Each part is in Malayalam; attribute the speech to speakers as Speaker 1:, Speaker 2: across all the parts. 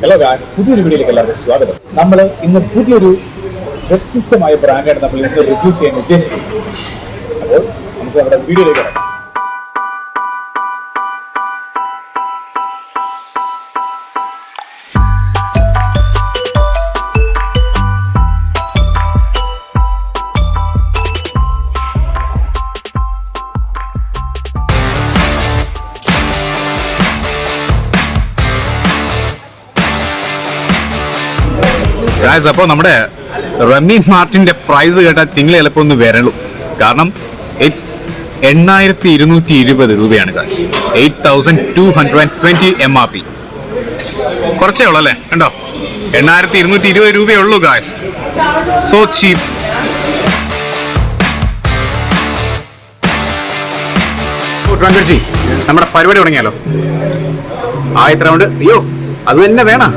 Speaker 1: ഹലോ ഗായ്സ്, പുതിയൊരു വീഡിയോയിലേക്ക് എല്ലാവർക്കും സ്വാഗതം. നമ്മൾ ഇന്ന് പുതിയൊരു വ്യത്യസ്തമായ ബ്രാൻഡാണ് നമ്മൾ ഇന്ന് റിവ്യൂ ചെയ്യാൻ ഉദ്ദേശിക്കുന്നത്. അപ്പോൾ നമുക്ക് നമ്മുടെ വീഡിയോയിലേക്ക് വരാം.
Speaker 2: അപ്പോൾ നമ്മുടെ റെമി മാർട്ടിന്റെ പ്രൈസ് കേട്ടാൽ നിങ്ങൾ ചിലപ്പോൾ ഒന്ന് വരളൂ. കാരണം ഇറ്റ്സ് 8220 രൂപയാണ്. 8220 MRP. കുറച്ചേ ഉള്ളൂ അല്ലേ? കണ്ടോ, 8220 രൂപയേ ഉള്ളൂ ഗായ്സ്. സോ ചീപ്പ്. നമ്മുടെ പരിപാടി തുടങ്ങിയാലോ? ആദ്യത്തെ റൗണ്ട്. അയ്യോ, അത് തന്നെ വേണം.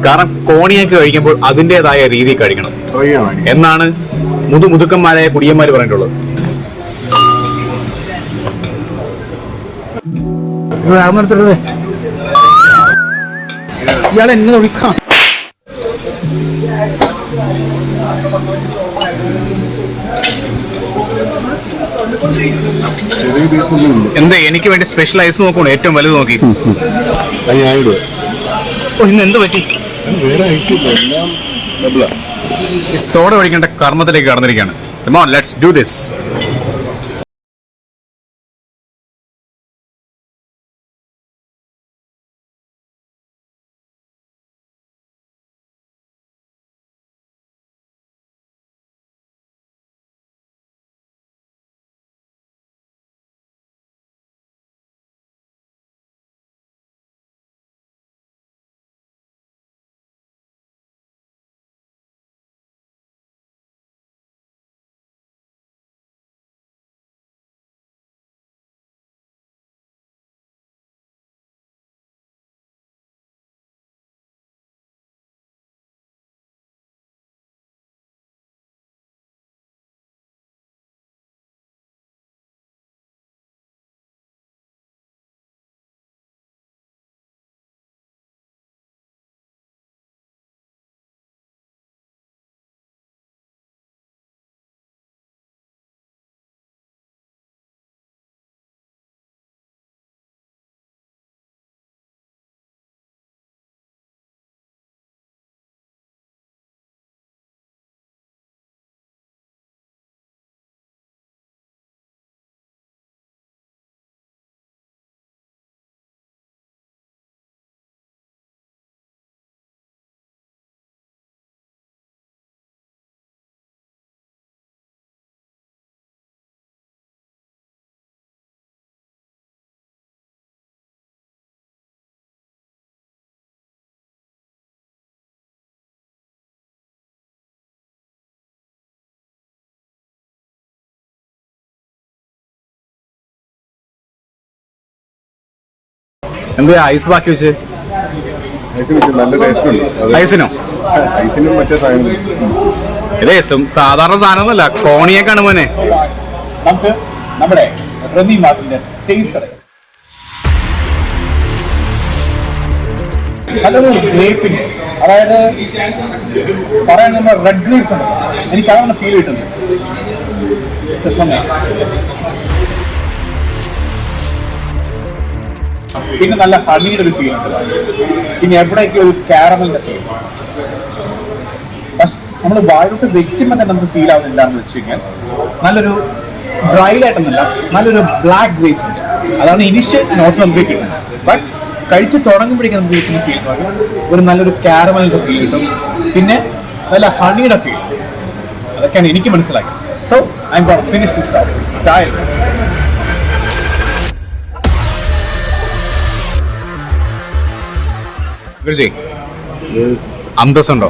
Speaker 2: കാരണം കോണിയൊക്കെ കഴിക്കുമ്പോൾ അതിൻ്റെതായ രീതി കഴിക്കണം എന്നാണ് മുതുക്കന്മാരായ കുടിയന്മാര് പറഞ്ഞിട്ടുള്ളത്. ഇയാളെ എന്നെ വിളിക്കാം. എന്താ എനിക്ക് വേണ്ടി സ്പെഷ്യൽ ഐസ് നോക്കണോ? ഏറ്റവും വലുത് നോക്കി. ഇന്ന് എന്ത് പറ്റി? സോഡ ഒഴിക്കേണ്ട കർമ്മത്തിലേക്ക് കടന്നിരിക്കുകയാണ്. Come on, let's do this. എന്താ ഐസ് ബാക്കി വെച്ച്? ഐസിനോ? ഇതേ സാധാരണ സാധനമൊന്നുമല്ല, കോണിയൊക്കെയാണ് മോനെ.
Speaker 1: നമുക്ക് നമ്മുടെ റെമി മാർട്ടിന്റെ ടേസ്റ്റ് നല്ലൊരു ഗ്രേപ്പിന്റെ, അതായത് പറയാൻ നമ്മൾ റെഡ് ഗ്രേപ്സ് ഉണ്ട്. എനിക്ക് അതാണ് ഫീൽ കിട്ടുന്നത്. പിന്നെ നല്ല ഹണിയുടെ ഒരു ഫീൽ ഉണ്ട്. പിന്നെ എവിടെയൊക്കെ ഒരു കാരമലിന്റെ ഫീൽ. പക്ഷെ നമ്മൾ വായിലോട്ട് വെക്കുമ്പോൾ തന്നെ നമുക്ക് ഫീൽ ആവുന്നില്ല എന്ന് വെച്ച് കഴിഞ്ഞാൽ നല്ലൊരു ഡ്രൈ ആയിട്ടൊന്നുമില്ല, നല്ലൊരു ബ്ലാക്ക് ഗ്രേപ്സ് ഉണ്ട്. അതാണ് ഇനിഷ്യൽ നോട്ട് നമുക്ക് കിട്ടുന്നത്. ബട്ട് കഴിച്ച് തുടങ്ങുമ്പോഴേക്കും നമുക്ക് കിട്ടുന്ന ഫീൽ ഒരു നല്ലൊരു കാരമലിന്റെ ഫീൽ കിട്ടും. പിന്നെ നല്ല ഹണിയുടെ ഫീൽ. അതൊക്കെയാണ് എനിക്ക് മനസ്സിലാക്കിയത്. So I'm gonna finish this style.
Speaker 2: അന്തസ്സുണ്ടോ?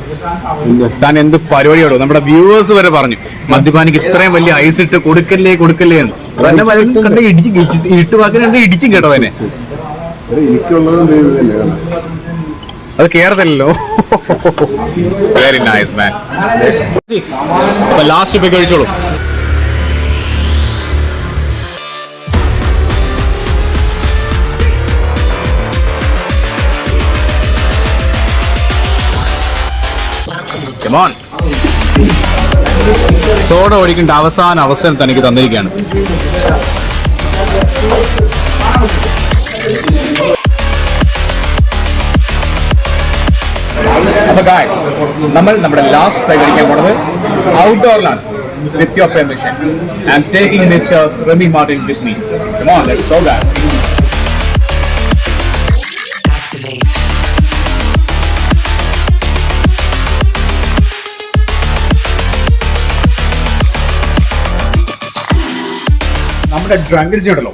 Speaker 2: താൻ എന്ത് പരിപാടിയോടോ? നമ്മുടെ വ്യൂവേഴ്സ് വരെ പറഞ്ഞു മദ്യപാനിക്ക് ഇത്രയും വലിയ ഐസ് ഇട്ട് കൊടുക്കല്ലേ എന്ന്. തന്നെ കണ്ട ഇട്ടുവാക്കിനെ ഇടിച്ചും കേട്ടോ തന്നെ. അത് കേറത്തില്ലല്ലോ. Very nice man. ലാസ്റ്റ് ഇപ്പൊ കഴിച്ചോളൂ. Come on. സോഡ ഒഴിക്കേണ്ട അവസാന അവസരം തനിക്ക് തന്നിരിക്കുകയാണ്. അപ്പൊ ഗായ്സ്, നമ്മൾ നമ്മുടെ ലാസ്റ്റ് ട്രൈ കഴിക്കാൻ പോണത് ഔട്ട്ഡോറിലാണ്. With your permission, I'm taking Mr. Remy Martin with me. Come on, let's go, guys. നമ്മുടെ ഡ്രങ്കടിച്ച് ഉണ്ടല്ലോ,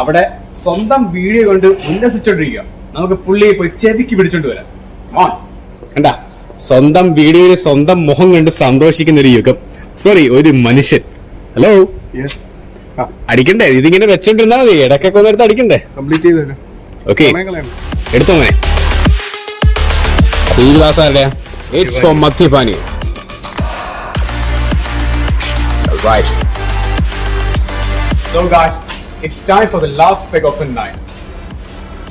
Speaker 2: അവിടെ സ്വന്തം വീഡിയോ കൊണ്ട് ഉല്ലസിച്ചോണ്ടിരിക്കുക. നമുക്ക് പുള്ളിയെ പോയി ചെവിക്ക് പിടിച്ചോണ്ട് വരാം. കണ്ടാ, സ്വന്തം വീഡിയോയിൽ സ്വന്തം മുഖം കണ്ട് സന്തോഷിക്കുന്ന ഒരു യുഗം. സോറി, ഒരു മനുഷ്യൻ. ഹലോ, അടിക്കണ്ടേ? ഇതിങ്ങനെ വെച്ചോണ്ടിരുന്നാ മതി, ഇടയ്ക്കൊക്കെ ഒന്നെടുത്ത് അടിക്കണ്ടേ?
Speaker 3: കംപ്ലീറ്റ് ചെയ്തല്ലേ?
Speaker 2: ഓക്കെ, എടുത്തോ മോനെ. ഈ ഗ്ലാസ് ആരുടെയാ? ഇറ്റ്സ് ഫോർ മദ്യപാനി. Right. So guys, it's time for the last peg of the night.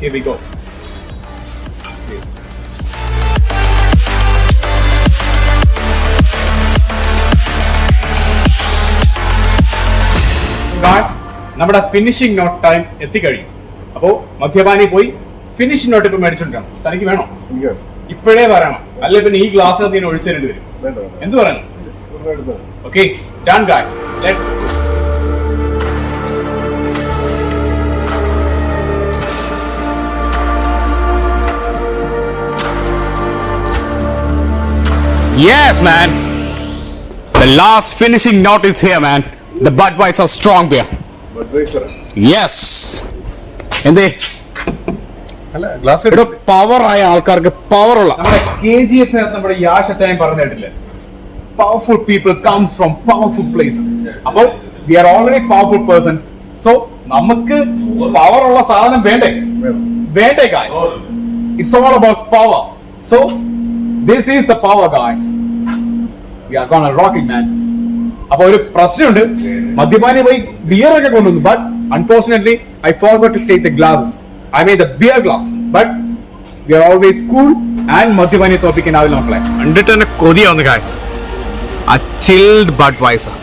Speaker 2: Here we go. Guys, നമ്മുടെ ഫിനിഷിംഗ് നോട്ട് ടൈം എത്തിക്കഴിയും. അപ്പോ മദ്യപാനി പോയി ഫിനിഷിംഗ് നോട്ട് ഇപ്പൊ മേടിച്ചോണ്ടിരാം. തനിക്ക് വേണോ? ഇപ്പോഴേ പറയണം, അല്ലെ പിന്നെ ഈ ഗ്ലാസ്സിനകത്ത് ഞാൻ ഒഴിച്ചു തരേണ്ടി വരും. എന്ത് പറയണം? Okay, done guys, let's. Yes, man. The last finishing note is here, man. The Budweiser strong beer.
Speaker 3: Budweiser.
Speaker 2: Yes. എന്തേ?
Speaker 3: അല്ല, ഗ്ലാസ്
Speaker 2: ഇവിടെ പവർ ആയ ആൾക്കാർക്ക് പവർ ഉള്ള
Speaker 1: നമ്മുടെ KGF നമ്മുടെ യാഷ് അച്ഛനെ പറഞ്ഞിട്ടില്ലേ, powerful people comes from powerful places. അപ്പോൾ we are already powerful persons. So നമുക്ക് പവർ ഉള്ള സാധനം വേണ്ടേ? വേണ്ടേ guys? It's all about power. So this is the power guys. We are gonna rock it man. അപ്പൊ ഒരു പ്രശ്നമുണ്ട്, മദ്യപാനി പോയി ബിയർ ഒക്കെ കൊണ്ടുവന്നു. But unfortunately I forgot to take the glasses. I made the beer glass, but we are always cool and മദ്യപാനി തോപ്പിക്കാൻ ആവില്ല മക്കളെ.
Speaker 2: കണ്ടിട്ട് തന്നെ കൊതിയാവുന്നു ഗായ്സ്. ആ ചിൽഡ് ബഡ്വൈസർ.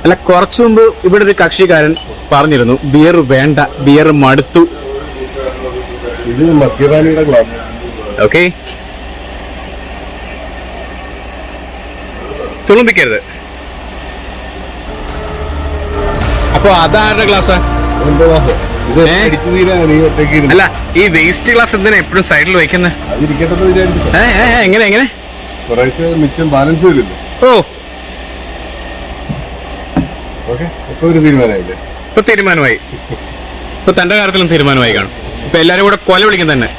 Speaker 2: അല്ല, കുറച്ചു മുമ്പ് ഇവിടെ ഒരു കക്ഷിക്കാരൻ പറഞ്ഞിരുന്നു ബിയർ വേണ്ട, ബിയർ മടുത്തു.
Speaker 3: ഇത് മദ്യപാനിയുടെ ഗ്ലാസ്.
Speaker 2: ഓക്കെ, തുളുമ്പിക്കരുത്. അപ്പൊ അതാരുടെ ഗ്ലാസ്സാ?
Speaker 3: ഇത് അടിച്ചു തീരാണ് ഈ ഒറ്റയ്ക്ക്.
Speaker 2: അല്ല, ഈ വേസ്റ്റ് ഗ്ലാസ് എന്തിനാ എപ്പോഴും സൈഡിൽ വെക്കുന്നത്?
Speaker 3: അതിരിക്കട്ടെ വിചാരിച്ചു.
Speaker 2: എങ്ങനെ എങ്ങനെ
Speaker 3: കുറച്ച് മിച്ചം ബാലൻസ് വരില്ലേ?
Speaker 2: ഓ,
Speaker 3: ഓക്കെ, ഇപ്പൊ ഒരു തീരുമാനമായില്ലേ?
Speaker 2: ഇപ്പൊ തീരുമാനമായി. ഇപ്പൊ തന്റെ കാര്യത്തിലും തീരുമാനമായി കാണും. ഇപ്പൊ എല്ലാരും കൂടെ കൊല വിളിക്കും തന്നെ.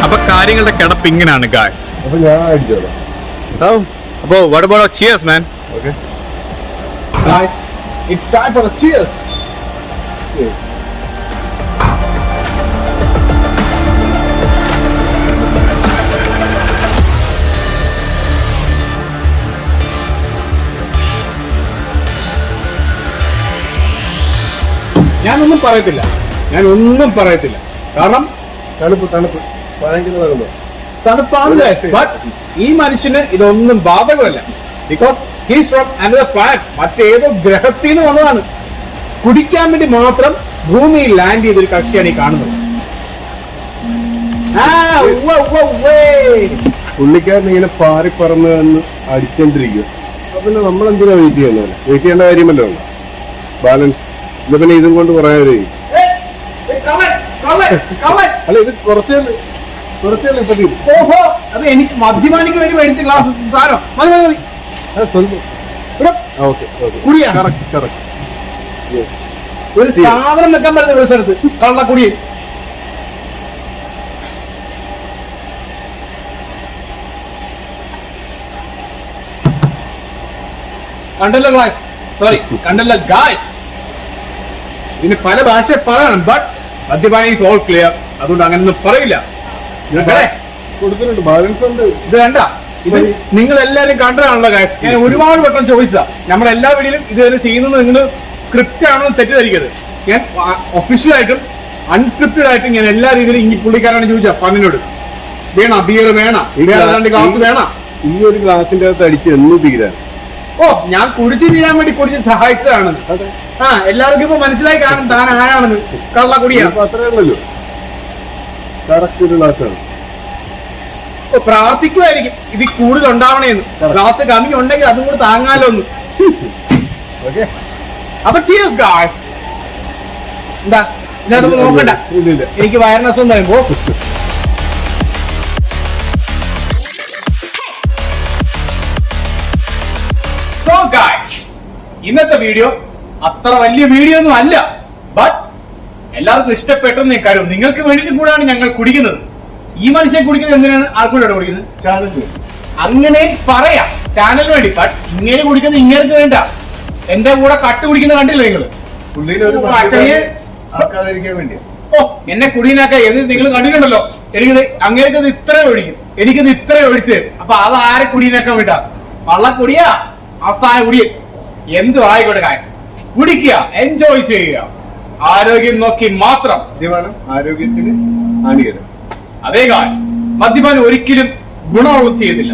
Speaker 2: അപ്പൊ കാര്യങ്ങളുടെ കിടപ്പ് ഇങ്ങനെയാണ് ഗായ്സ്.
Speaker 3: അപ്പൊ ഞാൻ അടിച്ചോളാം.
Speaker 2: അപ്പൊ what about our cheers, man?
Speaker 3: Okay,
Speaker 1: Guys, it's time for the cheers.
Speaker 2: ഞാനൊന്നും പറയത്തില്ല, കാരണം
Speaker 3: തണുപ്പ് തണുപ്പ് ഭയങ്കര തണുപ്പ്.
Speaker 1: തണുപ്പാണ് ബട്ട് ഈ മനുഷ്യന് ഇതൊന്നും ബാധകമല്ല. Because he's from another planet. മറ്റേതോ ഗ്രഹത്തിൽ നിന്ന് വന്നതാണ്. കുടിക്കാൻ വേണ്ടി മാത്രം ഭൂമിയിൽ ലാൻഡ് ചെയ്തൊരു കക്ഷിയാണ് ഈ കാണുന്നത്.
Speaker 3: പുള്ളിക്കാരൻ ഇങ്ങനെ പാറി പറന്ന് വന്ന് അടിച്ചോണ്ടിരിക്കുക. അപ്പൊ പിന്നെ നമ്മളെന്തിനാ വെയിറ്റ് ചെയ്യുന്നത്? വെയിറ്റ് ചെയ്യേണ്ട കാര്യമല്ലോ. ബാലൻസ് ഇത് പിന്നെ ഇതും കൊണ്ട് കുറേ അല്ല, ഇത് കുറച്ചല്ലേ ഇപ്പൊ തീരും.
Speaker 1: ഓഹോ, അത് എനിക്ക് മദ്യപാനിക്ക് വേണ്ടി മേടിച്ച ഗ്ലാസ് സാധനം. മതി മതി മതി. കുടിയാ ഒരു സാധനം വെക്കാൻ പറ്റുന്ന ഒരു സ്ഥലത്ത് കള്ളക്കുടി. കണ്ടല്ലോ ഗായ്സ്, സോറി കണ്ടല്ലോ ഗായ്സ്. ഇതിന് പല ഭാഷ പറയണം, ബട്ട് മദ്യപാനി ഈസ് ഓൾ ക്ലിയർ. അതുകൊണ്ട് അങ്ങനൊന്നും പറയില്ല.
Speaker 3: കൊടുക്കുന്നുണ്ട്, ബാലൻസ് ഉണ്ട്.
Speaker 1: ഇത് വേണ്ട, ഇത് നിങ്ങൾ എല്ലാവരും കണ്ടതാണല്ലോ ഗായ്സ്. ഞാൻ ഒരുപാട് വട്ടം ചോദിച്ചതാ. നമ്മളെല്ലാ വീഡിയോയിലും ഇത് തന്നെ ചെയ്യുന്നത് നിങ്ങൾ സ്ക്രിപ്റ്റ് ആണെന്ന് തെറ്റിദ്ധരിക്കരുത്. ഞാൻ ഒഫീഷ്യലായിട്ടും അൺസ്ക്രിപ്റ്റഡ് ആയിട്ടും ഞാൻ എല്ലാ രീതിയിലും ഈ പുള്ളിക്കാരാണ് ചോദിച്ചാ പന്നിനോട്.
Speaker 2: വേണം ബിയർ വേണം വേറെ ഗ്ലാസ് വേണം.
Speaker 3: ഈ ഒരു ഗ്ലാസിന്റെ അകത്ത് അടിച്ച് എന്ന് തീരാൻ.
Speaker 2: ഓ ഞാൻ കുടിച്ചു ചെയ്യാൻ വേണ്ടി കുടിച്ച് സഹായിച്ചതാണ്. ആ എല്ലാവർക്കും ഇപ്പൊ മനസ്സിലായി കാണും താൻ ആരാണെന്ന്. കള്ള കുടിയാ.
Speaker 3: അത്രേ ഉള്ളല്ലോ. കറക്റ്റ് ഒരു ഗ്ലാസ്സാണ്.
Speaker 2: പ്രാർത്ഥിക്കുമായിരിക്കും ഇത് കൂടുതൽ ഉണ്ടാവണേന്ന്. ഗ്ലാസ് കമ്മി ഉണ്ടെങ്കിൽ അതും കൂടെ താങ്ങാലോ ഒന്ന്.
Speaker 3: ഓക്കെ,
Speaker 2: അപ്പൊ cheers guys. എന്താ ഇതിനകത്ത് നോക്കണ്ട,
Speaker 3: ഇല്ല
Speaker 2: എനിക്ക് വയറിന് അസുഖം പറയുമ്പോ. സോ ഗായ്സ്, ഇന്നത്തെ വീഡിയോ അത്ര വലിയ വീഡിയോ ഒന്നും അല്ല, ബട്ട് എല്ലാവർക്കും ഇഷ്ടപ്പെട്ടെന്ന് കാര്യം നിങ്ങൾക്ക് വേണ്ടിയിട്ട് കൂടാണ് ഞങ്ങൾ കുടിക്കുന്നത്. ഈ മനുഷ്യൻ കുടിക്കുന്നത് എന്തിനാണ്? ആർക്കൂടെ കുടിക്കുന്നത്?
Speaker 3: ചാനൽ
Speaker 2: അങ്ങനെ പറയാം, ചാനലിന് വേണ്ടി. ബട്ട് ഇങ്ങനെ കുടിക്കുന്നത് ഇങ്ങനെ വേണ്ട. എന്റെ കൂടെ കട്ട് കുടിക്കുന്ന കണ്ടില്ല നിങ്ങള്?
Speaker 3: പുള്ളിയിലൊരു ആക്കാതിരിക്കാൻ വേണ്ടിയാ.
Speaker 2: ഓ എന്നെ കുടീനാക്ക എന്ന് നിങ്ങൾ കണ്ടിട്ടുണ്ടല്ലോ. എനിക്കത് അങ്ങേക്കത് ഇത്ര ഒഴിക്കും, എനിക്കത് ഇത്ര ഒഴിച്ച് തരും. അപ്പൊ അത് ആരെ കുടീനാക്കാൻ വേണ്ട? വള്ളക്കുടിയാ അവസ്ഥാന കുടിയ എന്തു ആയിക്കോട്ടെ കാശ് കുടിക്കുക, എൻജോയ് ചെയ്യുക, ആരോഗ്യം നോക്കി മാത്രം.
Speaker 3: മദ്യപാനം ആരോഗ്യത്തിന് ഹാനികരം.
Speaker 2: അതേ കാശ് മദ്യപാനം ഒരിക്കലും ഗുണമുള്ള ചെയ്തില്ല.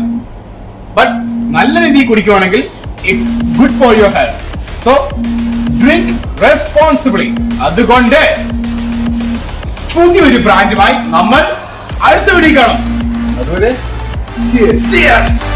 Speaker 2: ബട്ട് നല്ല രീതിയിൽ കുടിക്കുവാണെങ്കിൽ it's good for your health. So drink responsibly. അതുകൊണ്ട് പുതിയൊരു ബ്രാൻഡുമായി നമ്മൾ അടുത്ത വീഡിയോ കാണും.
Speaker 3: അതുപോലെ
Speaker 2: Cheers.